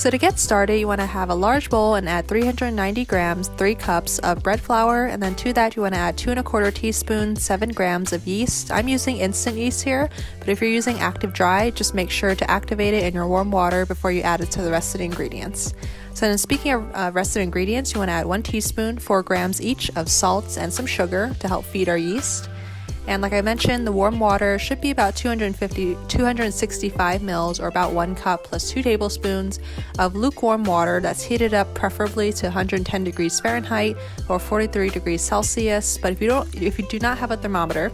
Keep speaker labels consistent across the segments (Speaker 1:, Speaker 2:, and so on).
Speaker 1: So to get started, you want to have a large bowl and add 390 grams, 3 cups of bread flour, and then to that you want to add 2 1/4 teaspoons, 7 grams of yeast. I'm using instant yeast here, but if you're using active dry, just make sure to activate it in your warm water before you add it to the rest of the ingredients. So then speaking of rest of the ingredients, you want to add 1 teaspoon, 4 grams each of salt and some sugar to help feed our yeast. And like I mentioned, the warm water should be about 265 mils or about 1 cup plus 2 tablespoons of lukewarm water that's heated up preferably to 110 degrees Fahrenheit or 43 degrees Celsius. But if you do not have a thermometer,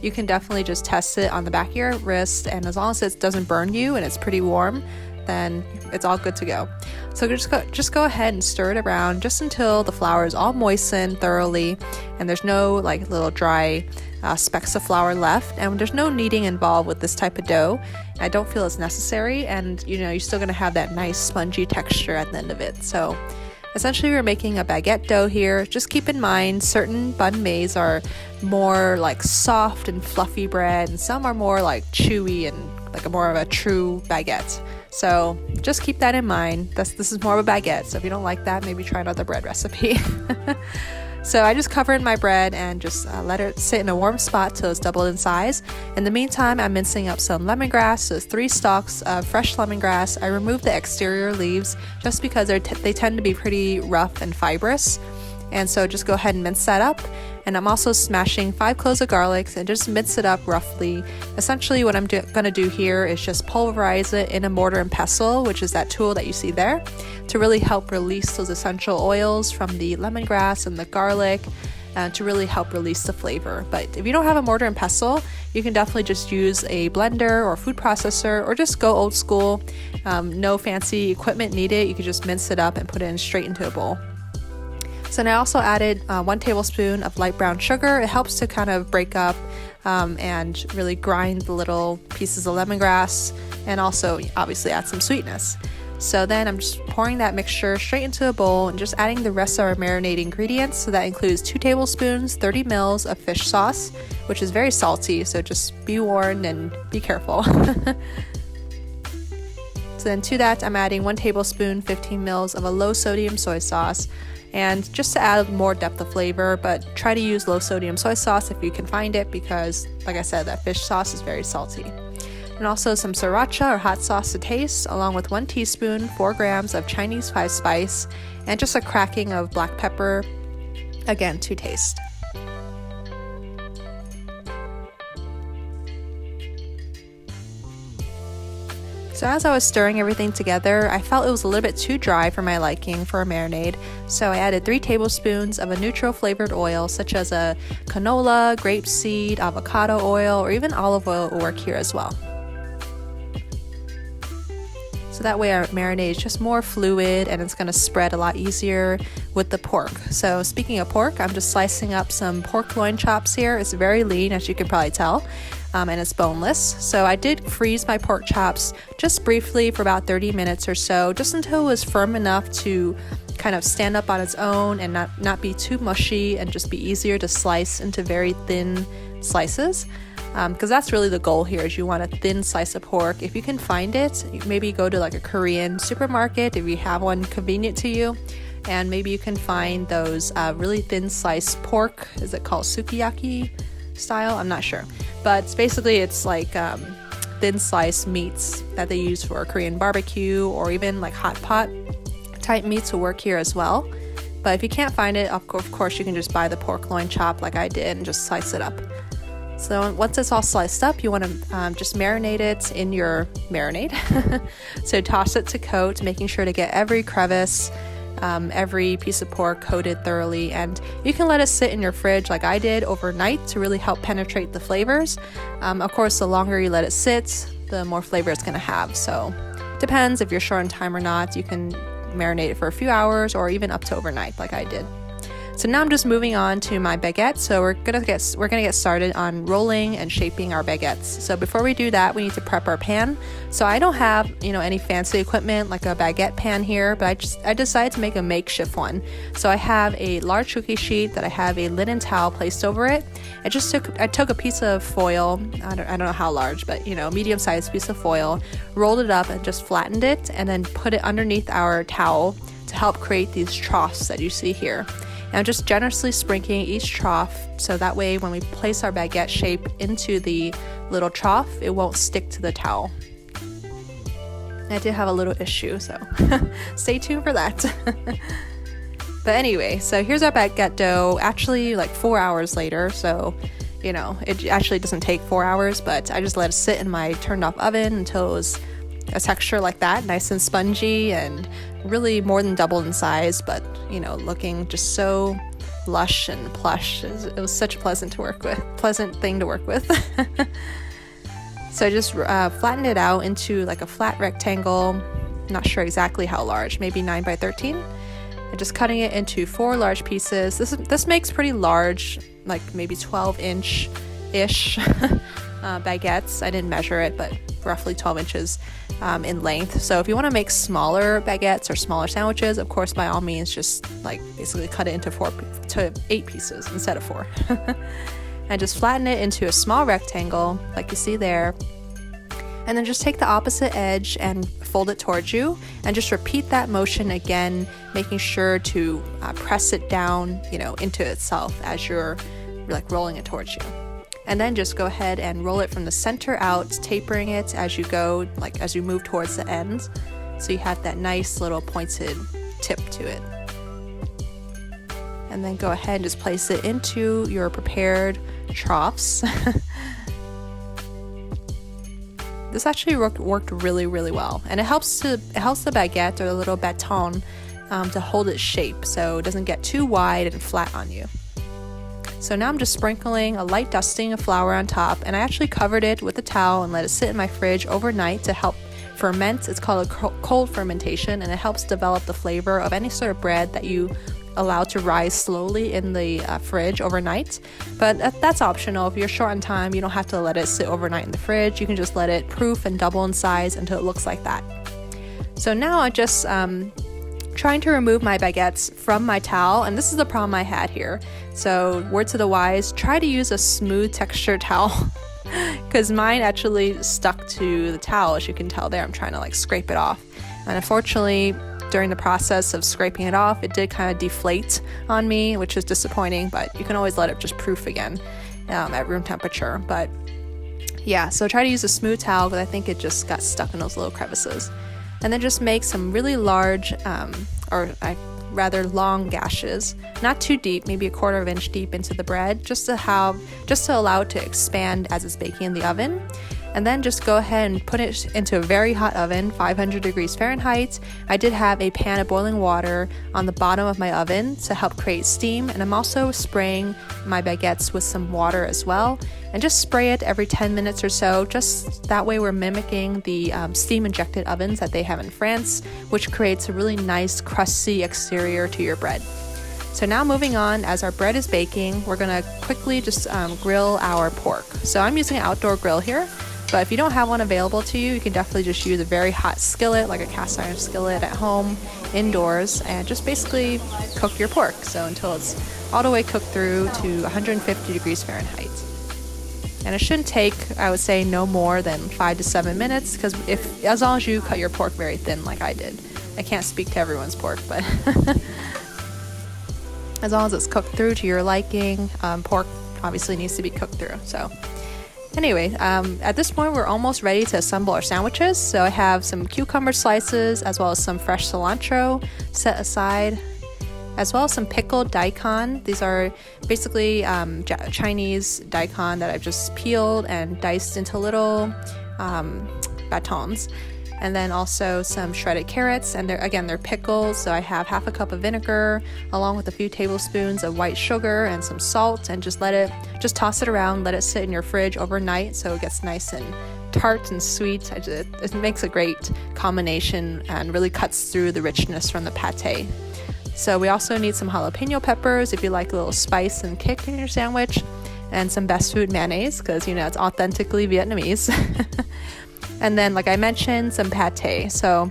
Speaker 1: you can definitely just test it on the back of your wrist, and as long as it doesn't burn you and it's pretty warm, then it's all good to go. So just go ahead and stir it around just until the flour is all moistened thoroughly and there's no like little dry specks of flour left, and there's no kneading involved with this type of dough. I don't feel it's necessary, and you're still going to have that nice spongy texture at the end of it. So essentially we're making a baguette dough here. Just keep in mind certain banh mi's are more like soft and fluffy bread, and some are more like chewy and like more of a true baguette. So just keep that in mind. This is more of a baguette, so if you don't like that, maybe try another bread recipe. So I just covered my bread and just let it sit in a warm spot till it's doubled in size. In the meantime, I'm mincing up some lemongrass. So it's 3 stalks of fresh lemongrass. I removed the exterior leaves just because they tend to be pretty rough and fibrous. And so just go ahead and mince that up. And I'm also smashing 5 cloves of garlic and just mince it up roughly. Essentially what I'm going to do here is just pulverize it in a mortar and pestle, which is that tool that you see there, to really help release those essential oils from the lemongrass and the garlic, to really help release the flavor. But if you don't have a mortar and pestle, you can definitely just use a blender or food processor, or just go old school. No fancy equipment needed. You can just mince it up and put it in straight into a bowl. So now I also added 1 tablespoon of light brown sugar. It helps to kind of break up and really grind the little pieces of lemongrass, and also obviously add some sweetness. So then I'm just pouring that mixture straight into a bowl and just adding the rest of our marinade ingredients. So that includes 2 tablespoons, 30 mils of fish sauce, which is very salty, so just be warned and be careful. So then to that, I'm adding 1 tablespoon, 15 mils of a low sodium soy sauce. And just to add more depth of flavor, but try to use low sodium soy sauce if you can find it, because like I said, that fish sauce is very salty. And also some sriracha or hot sauce to taste, along with 1 teaspoon, 4 grams of Chinese 5 spice, and just a cracking of black pepper, again to taste. So as I was stirring everything together, I felt it was a little bit too dry for my liking for a marinade. So I added 3 tablespoons of a neutral flavored oil, such as a canola, grapeseed, avocado oil, or even olive oil will work here as well. So that way our marinade is just more fluid and it's going to spread a lot easier with the pork. So speaking of pork, I'm just slicing up some pork loin chops here. It's very lean, as you can probably tell. And it's boneless. So I did freeze my pork chops just briefly for about 30 minutes or so, just until it was firm enough to kind of stand up on its own and not be too mushy, and just be easier to slice into very thin slices. Because that's really the goal here, is you want a thin slice of pork. If you can find it, maybe go to like a Korean supermarket if you have one convenient to you, and maybe you can find those really thin sliced pork. Is it called sukiyaki style? I'm not sure, but it's like thin sliced meats that they use for Korean barbecue, or even like hot pot type meats will work here as well. But if you can't find it, of course you can just buy the pork loin chop like I did and just slice it up. So once it's all sliced up, you want to just marinate it in your marinade. So toss it to coat, making sure to get every crevice, every piece of pork coated thoroughly. And you can let it sit in your fridge like I did overnight to really help penetrate the flavors. Of course, the longer you let it sit, the more flavor it's going to have. So depends if you're short on time or not. You can marinate it for a few hours or even up to overnight like I did. So now I'm just moving on to my baguette. So we're gonna get started on rolling and shaping our baguettes. So before we do that, we need to prep our pan. So I don't have, any fancy equipment like a baguette pan here, but I decided to make a makeshift one. So I have a large cookie sheet that I have a linen towel placed over it. I took a piece of foil, I don't know how large, but medium-sized piece of foil, rolled it up and just flattened it, and then put it underneath our towel to help create these troughs that you see here. And I'm just generously sprinkling each trough so that way when we place our baguette shape into the little trough, it won't stick to the towel. I did have a little issue, so stay tuned for that. But anyway, so here's our baguette dough, actually like 4 hours later, so it actually doesn't take 4 hours, but I just let it sit in my turned off oven until it was a texture like that, nice and spongy and really more than doubled in size, but looking just so lush and plush. It was such a pleasant thing to work with. So I just flattened it out into like a flat rectangle, not sure exactly how large, maybe 9 by 13, and just cutting it into 4 large pieces. This makes pretty large, like maybe 12-inch-ish baguettes. I didn't measure it, but roughly 12 inches in length. So if you want to make smaller baguettes or smaller sandwiches, of course, by all means, just like basically cut it into 4 to 8 pieces instead of 4. And just flatten it into a small rectangle like you see there. And then just take the opposite edge and fold it towards you, and just repeat that motion again, making sure to press it down, into itself as you're like rolling it towards you. And then just go ahead and roll it from the center out, tapering it as you go, like as you move towards the ends. So you have that nice little pointed tip to it. And then go ahead and just place it into your prepared troughs. This actually worked really, really well. And it helps the baguette or the little bâton to hold its shape so it doesn't get too wide and flat on you. So now I'm just sprinkling a light dusting of flour on top, and I actually covered it with a towel and let it sit in my fridge overnight to help ferment. It's called a cold fermentation, and it helps develop the flavor of any sort of bread that you allow to rise slowly in the fridge overnight. But that's optional. If you're short on time, you don't have to let it sit overnight in the fridge. You can just let it proof and double in size until it looks like that. So now I just trying to remove my baguettes from my towel, and this is the problem I had here. So word to the wise, try to use a smooth textured towel because mine actually stuck to the towel. As you can tell there, I'm trying to like scrape it off, and unfortunately during the process of scraping it off, it did kind of deflate on me, which is disappointing, but you can always let it just proof again at room temperature. But yeah, so try to use a smooth towel because I think it just got stuck in those little crevices. And then just make some really large rather long gashes, not too deep, maybe 1/4 inch deep into the bread, just to allow it to expand as it's baking in the oven. And then just go ahead and put it into a very hot oven, 500 degrees Fahrenheit. I did have a pan of boiling water on the bottom of my oven to help create steam, and I'm also spraying my baguettes with some water as well. And just spray it every 10 minutes or so, just that way we're mimicking the steam injected ovens that they have in France, which creates a really nice crusty exterior to your bread. So now moving on, as our bread is baking, we're gonna quickly just grill our pork. So I'm using an outdoor grill here, but if you don't have one available to you, you can definitely just use a very hot skillet, like a cast iron skillet at home, indoors, and just basically cook your pork. So until it's all the way cooked through to 150 degrees Fahrenheit. And it shouldn't take, I would say, no more than 5 to 7 minutes, because as long as you cut your pork very thin like I did. I can't speak to everyone's pork, but as long as it's cooked through to your liking. Pork obviously needs to be cooked through. So anyway, at this point we're almost ready to assemble our sandwiches. So I have some cucumber slices as well as some fresh cilantro set aside, as well as some pickled daikon. These are basically Chinese daikon that I've just peeled and diced into little batons. And then also some shredded carrots, and they're pickled. So I have 1/2 cup of vinegar along with a few tablespoons of white sugar and some salt, and just toss it around, let it sit in your fridge overnight so it gets nice and tart and sweet. It makes a great combination and really cuts through the richness from the pate. So we also need some jalapeno peppers if you like a little spice and kick in your sandwich, and some best food mayonnaise because, you know, it's authentically Vietnamese. And then, like I mentioned, some pate. So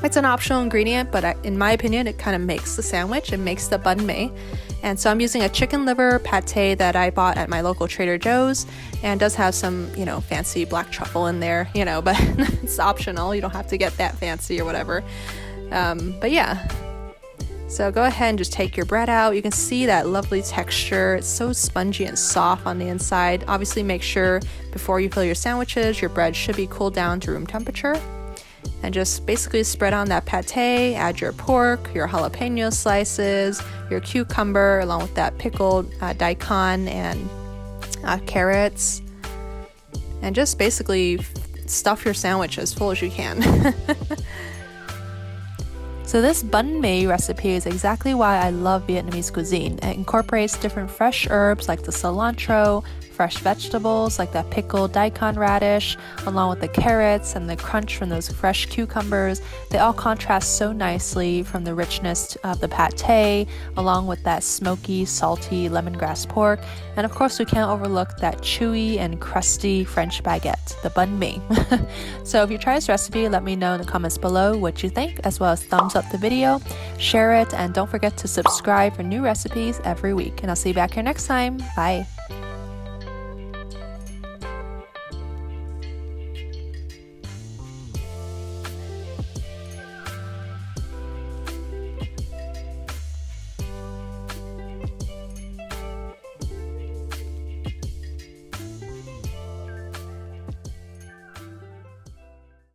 Speaker 1: it's an optional ingredient, but in my opinion, it kind of makes the sandwich. It makes the banh. And so I'm using a chicken liver pate that I bought at my local Trader Joe's, and does have some, you know, fancy black truffle in there, you know, but it's optional. You don't have to get that fancy or whatever. But yeah. So go ahead and just take your bread out. You can see that lovely texture. It's so spongy and soft on the inside. Obviously, make sure before you fill your sandwiches, your bread should be cooled down to room temperature. And just basically spread on that pate, add your pork, your jalapeno slices, your cucumber, along with that pickled daikon and carrots. And just basically stuff your sandwich as full as you can. So this banh recipe is exactly why I love Vietnamese cuisine. It incorporates different fresh herbs like the cilantro, fresh vegetables like that pickled daikon radish, along with the carrots and the crunch from those fresh cucumbers. They all contrast so nicely from the richness of the pate, along with that smoky, salty lemongrass pork. And of course, we can't overlook that chewy and crusty French baguette, the banh mi. So if you try this recipe, let me know in the comments below what you think, as well as thumbs up the video, share it, and don't forget to subscribe for new recipes every week. And I'll see you back here next time. Bye.